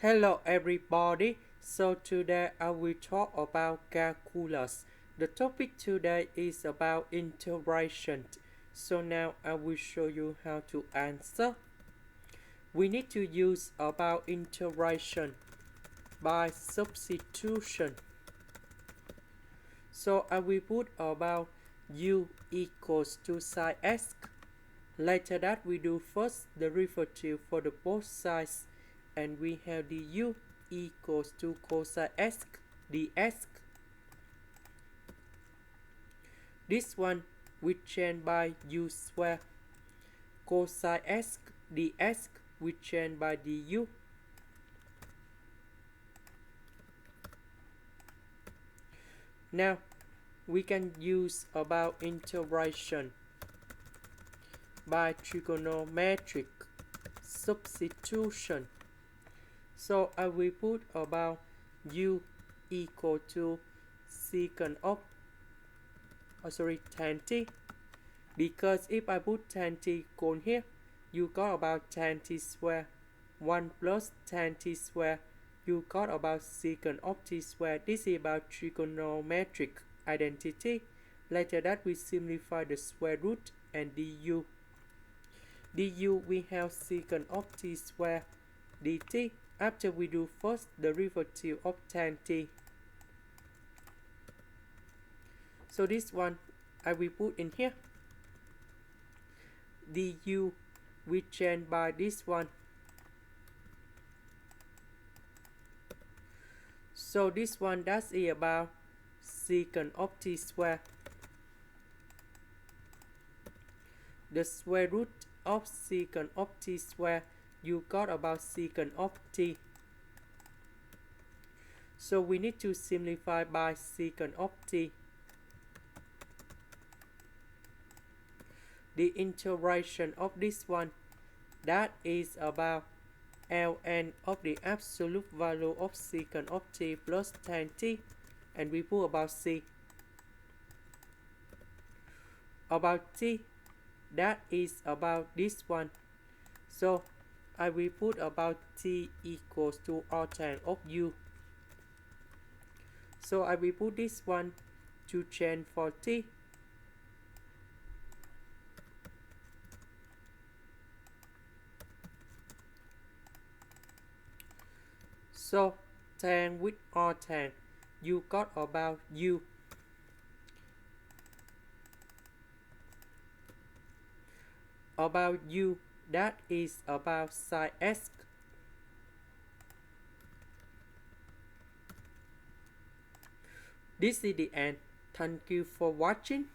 Hello everybody, so today I will talk about calculus. The topic today is about integration. So now I will show you how to answer. We need to use about integration by substitution. So I will put about u equals to sin x. Later that we do first the derivative for the both sides, and we have du equals to cosx dx. This one we change by u square. Cosx dx we change by du. Now we can use about integration by trigonometric substitution. So I will put about u equal to secant of tan t, because if I put tan t on here, you got about tan t square. 1 plus tan t square, you got about secant of t square. This is about trigonometric identity. Later that we simplify the square root and du. Du we have secant of t square dt. After we do first the derivative of tan t. So this one I will put in here. Du we change by this one. So this one that is about secant of t square. The square root of secant of t square, you got about secant of t. So we need to simplify by secant of t. The integration of this one, that is about ln of the absolute value of secant of t plus tan t, and we put about c. About t, that is about this one. So I will put about t equals to tan of u. So I will put this one to change for t. So tan with tan, you got about u. About u, that is about sin x. This is the end. Thank you for watching.